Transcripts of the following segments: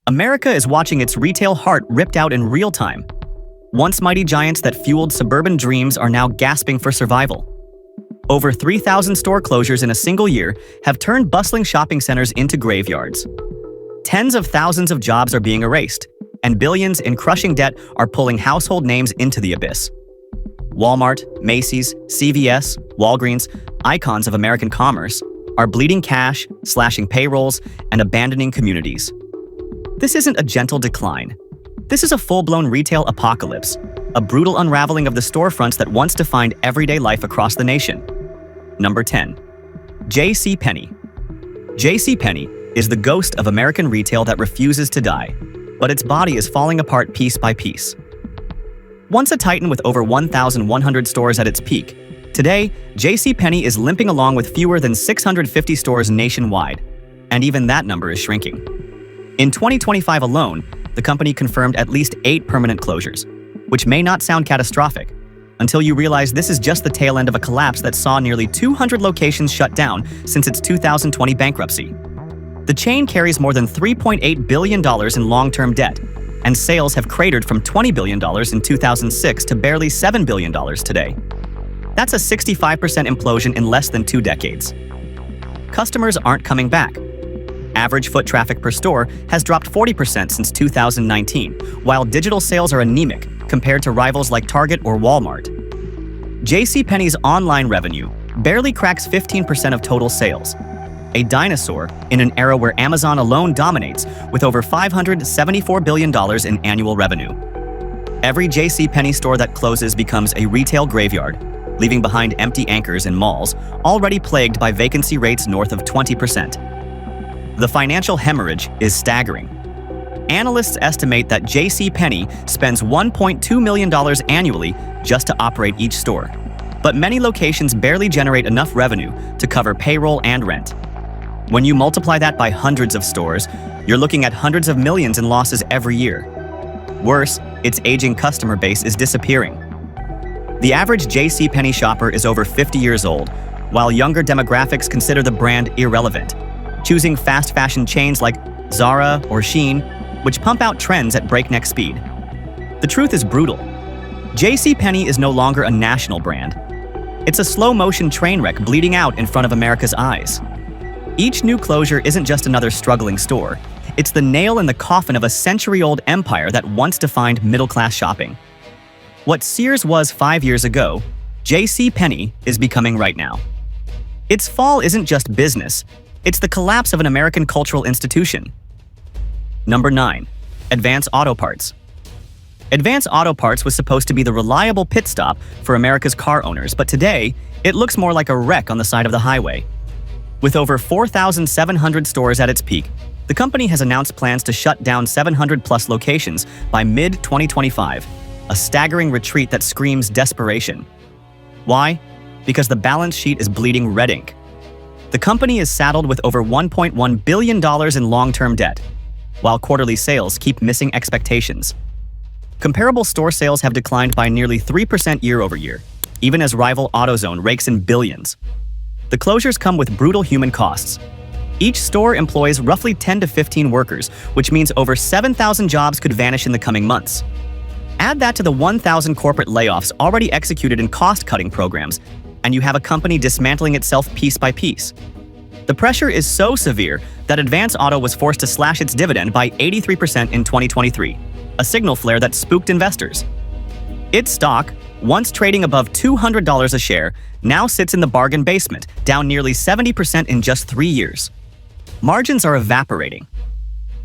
America is watching its retail heart ripped out in real time. Once mighty giants that fueled suburban dreams are now gasping for survival. Over 3,000 store closures in a single year have turned bustling shopping centers into graveyards. Tens of thousands of jobs are being erased, and billions in crushing debt are pulling household names into the abyss. Walmart, Macy's, CVS, Walgreens, icons of American commerce, are bleeding cash, slashing payrolls, and abandoning communities. This isn't a gentle decline. This is a full-blown retail apocalypse, a brutal unraveling of the storefronts that once defined everyday life across the nation. Number 10. JCPenney. JCPenney is the ghost of American retail that refuses to die, but its body is falling apart piece by piece. Once a titan with over 1,100 stores at its peak, today, JCPenney is limping along with fewer than 650 stores nationwide, and even that number is shrinking. In 2025 alone, the company confirmed at least 8 permanent closures, which may not sound catastrophic until you realize this is just the tail end of a collapse that saw nearly 200 locations shut down since its 2020 bankruptcy. The chain carries more than $3.8 billion in long-term debt, and sales have cratered from $20 billion in 2006 to barely $7 billion today. That's a 65% implosion in less than 2 decades. Customers aren't coming back. Average foot traffic per store has dropped 40% since 2019, while digital sales are anemic compared to rivals like Target or Walmart. JCPenney's online revenue barely cracks 15% of total sales, a dinosaur in an era where Amazon alone dominates with over $574 billion in annual revenue. Every JCPenney store that closes becomes a retail graveyard, leaving behind empty anchors in malls already plagued by vacancy rates north of 20%. The financial hemorrhage is staggering. Analysts estimate that JCPenney spends $1.2 million annually just to operate each store, but many locations barely generate enough revenue to cover payroll and rent. When you multiply that by hundreds of stores, you're looking at hundreds of millions in losses every year. Worse, its aging customer base is disappearing. The average JCPenney shopper is over 50 years old, while younger demographics consider the brand irrelevant, choosing fast fashion chains like Zara or Shein, which pump out trends at breakneck speed. The truth is brutal. JCPenney is no longer a national brand. It's a slow-motion train wreck bleeding out in front of America's eyes. Each new closure isn't just another struggling store. It's the nail in the coffin of a century-old empire that once defined middle-class shopping. What Sears was 5 years ago, JCPenney is becoming right now. Its fall isn't just business. It's the collapse of an American cultural institution. Number 9. Advance Auto Parts. Advance Auto Parts was supposed to be the reliable pit stop for America's car owners, but today, it looks more like a wreck on the side of the highway. With over 4,700 stores at its peak, the company has announced plans to shut down 700-plus locations by mid-2025, a staggering retreat that screams desperation. Why? Because the balance sheet is bleeding red ink. The company is saddled with over $1.1 billion in long-term debt, while quarterly sales keep missing expectations. Comparable store sales have declined by nearly 3% year-over-year, even as rival AutoZone rakes in billions. The closures come with brutal human costs. Each store employs roughly 10 to 15 workers, which means over 7,000 jobs could vanish in the coming months. Add that to the 1,000 corporate layoffs already executed in cost-cutting programs, and you have a company dismantling itself piece by piece. The pressure is so severe that Advance Auto was forced to slash its dividend by 83% in 2023, a signal flare that spooked investors. Its stock, once trading above $200 a share, now sits in the bargain basement, down nearly 70% in just 3 years. Margins are evaporating.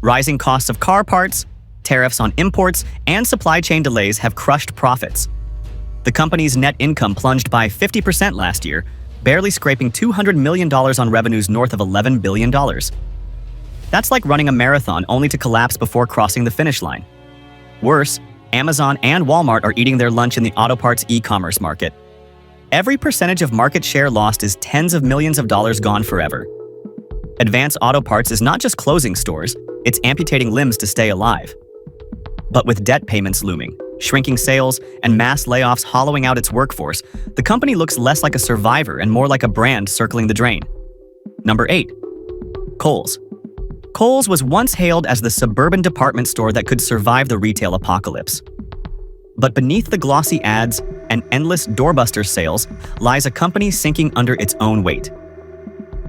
Rising costs of car parts, tariffs on imports, and supply chain delays have crushed profits. The company's net income plunged by 50% last year, barely scraping $200 million on revenues north of $11 billion. That's like running a marathon only to collapse before crossing the finish line. Worse, Amazon and Walmart are eating their lunch in the auto parts e-commerce market. Every percentage of market share lost is tens of millions of dollars gone forever. Advance Auto Parts is not just closing stores, it's amputating limbs to stay alive. But with debt payments looming, shrinking sales, and mass layoffs hollowing out its workforce, the company looks less like a survivor and more like a brand circling the drain. Number 8. Kohl's. Kohl's was once hailed as the suburban department store that could survive the retail apocalypse. But beneath the glossy ads and endless doorbuster sales lies a company sinking under its own weight.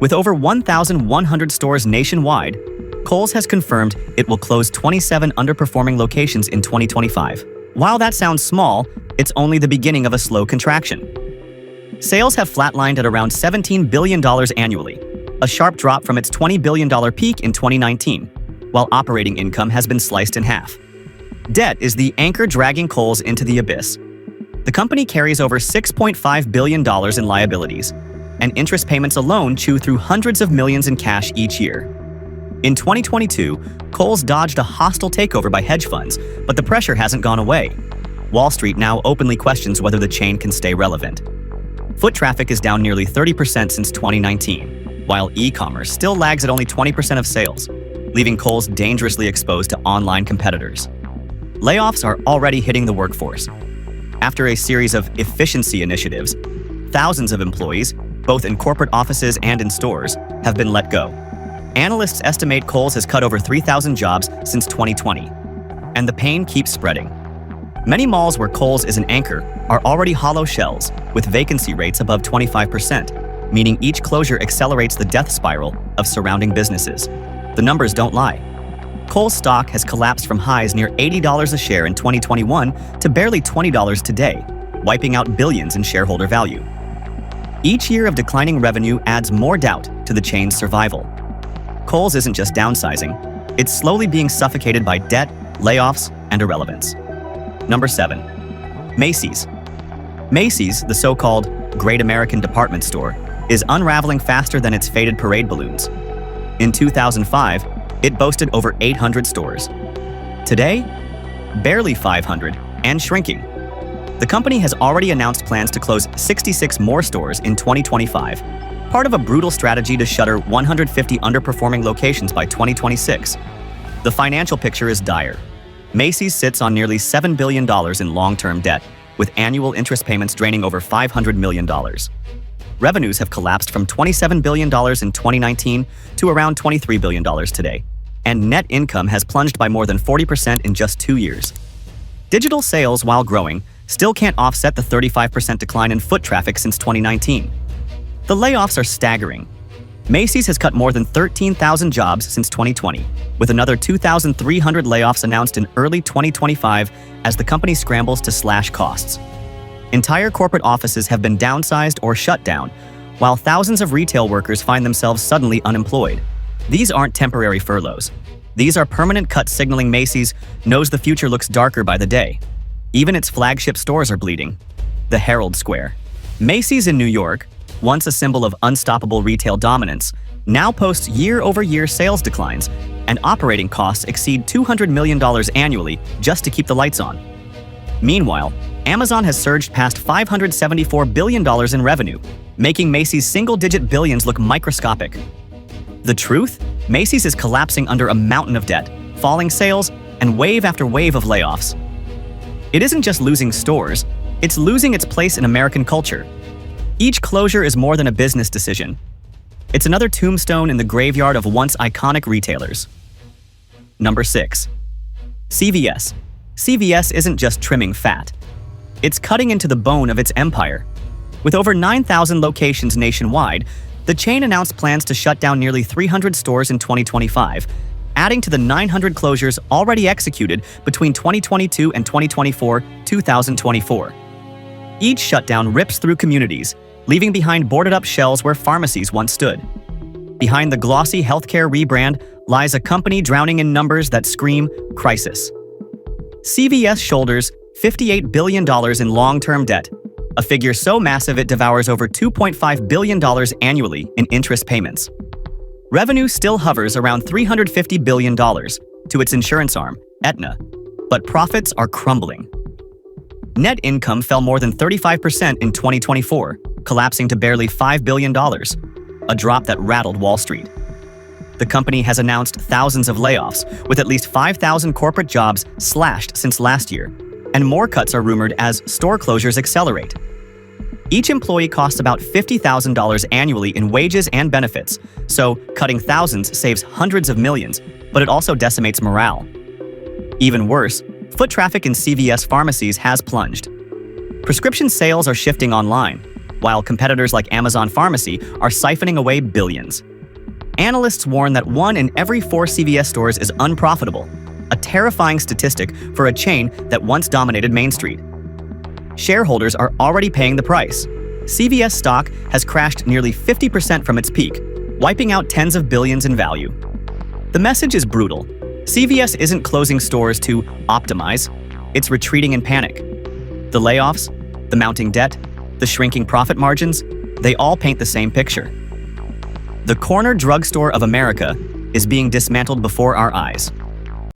With over 1,100 stores nationwide, Kohl's has confirmed it will close 27 underperforming locations in 2025. While that sounds small, it's only the beginning of a slow contraction. Sales have flatlined at around $17 billion annually, a sharp drop from its $20 billion peak in 2019, while operating income has been sliced in half. Debt is the anchor dragging Kohl's into the abyss. The company carries over $6.5 billion in liabilities, and interest payments alone chew through hundreds of millions in cash each year. In 2022, Kohl's dodged a hostile takeover by hedge funds, but the pressure hasn't gone away. Wall Street now openly questions whether the chain can stay relevant. Foot traffic is down nearly 30% since 2019, while e-commerce still lags at only 20% of sales, leaving Kohl's dangerously exposed to online competitors. Layoffs are already hitting the workforce. After a series of efficiency initiatives, thousands of employees, both in corporate offices and in stores, have been let go. Analysts estimate Kohl's has cut over 3,000 jobs since 2020, and the pain keeps spreading. Many malls where Kohl's is an anchor are already hollow shells, with vacancy rates above 25%, meaning each closure accelerates the death spiral of surrounding businesses. The numbers don't lie. Kohl's stock has collapsed from highs near $80 a share in 2021 to barely $20 today, wiping out billions in shareholder value. Each year of declining revenue adds more doubt to the chain's survival. Kohl's isn't just downsizing, it's slowly being suffocated by debt, layoffs, and irrelevance. Number 7. Macy's. Macy's, the so-called Great American Department Store, is unraveling faster than its faded parade balloons. In 2005, it boasted over 800 stores. Today, barely 500, and shrinking. The company has already announced plans to close 66 more stores in 2025, part of a brutal strategy to shutter 150 underperforming locations by 2026. The financial picture is dire. Macy's sits on nearly $7 billion in long-term debt, with annual interest payments draining over $500 million. Revenues have collapsed from $27 billion in 2019 to around $23 billion today, and net income has plunged by more than 40% in just 2 years. Digital sales, while growing, still can't offset the 35% decline in foot traffic since 2019. The layoffs are staggering. Macy's has cut more than 13,000 jobs since 2020, with another 2,300 layoffs announced in early 2025 as the company scrambles to slash costs. Entire corporate offices have been downsized or shut down, while thousands of retail workers find themselves suddenly unemployed. These aren't temporary furloughs. These are permanent cuts signaling Macy's knows the future looks darker by the day. Even its flagship stores are bleeding. The Herald Square. Macy's in New York, once a symbol of unstoppable retail dominance, now posts year-over-year sales declines, and operating costs exceed $200 million annually just to keep the lights on. Meanwhile, Amazon has surged past $574 billion in revenue, making Macy's single-digit billions look microscopic. The truth? Macy's is collapsing under a mountain of debt, falling sales, and wave after wave of layoffs. It isn't just losing stores, it's losing its place in American culture. Each closure is more than a business decision. It's another tombstone in the graveyard of once iconic retailers. Number 6. CVS. CVS isn't just trimming fat. It's cutting into the bone of its empire. With over 9,000 locations nationwide, the chain announced plans to shut down nearly 300 stores in 2025, adding to the 900 closures already executed between 2022 and 2024. Each shutdown rips through communities, leaving behind boarded-up shells where pharmacies once stood. Behind the glossy healthcare rebrand lies a company drowning in numbers that scream crisis. CVS shoulders $58 billion in long-term debt, a figure so massive it devours over $2.5 billion annually in interest payments. Revenue still hovers around $350 billion to its insurance arm, Aetna, but profits are crumbling. Net income fell more than 35% in 2024, collapsing to barely $5 billion, a drop that rattled Wall Street. The company has announced thousands of layoffs, with at least 5,000 corporate jobs slashed since last year, and more cuts are rumored as store closures accelerate. Each employee costs about $50,000 annually in wages and benefits, so cutting thousands saves hundreds of millions, but it also decimates morale. Even worse, foot traffic in CVS pharmacies has plunged. Prescription sales are shifting online, while competitors like Amazon Pharmacy are siphoning away billions. Analysts warn that 1 in every 4 CVS stores is unprofitable, a terrifying statistic for a chain that once dominated Main Street. Shareholders are already paying the price. CVS stock has crashed nearly 50% from its peak, wiping out tens of billions in value. The message is brutal. CVS isn't closing stores to optimize, it's retreating in panic. The layoffs, the mounting debt, the shrinking profit margins, they all paint the same picture. The corner drugstore of America is being dismantled before our eyes.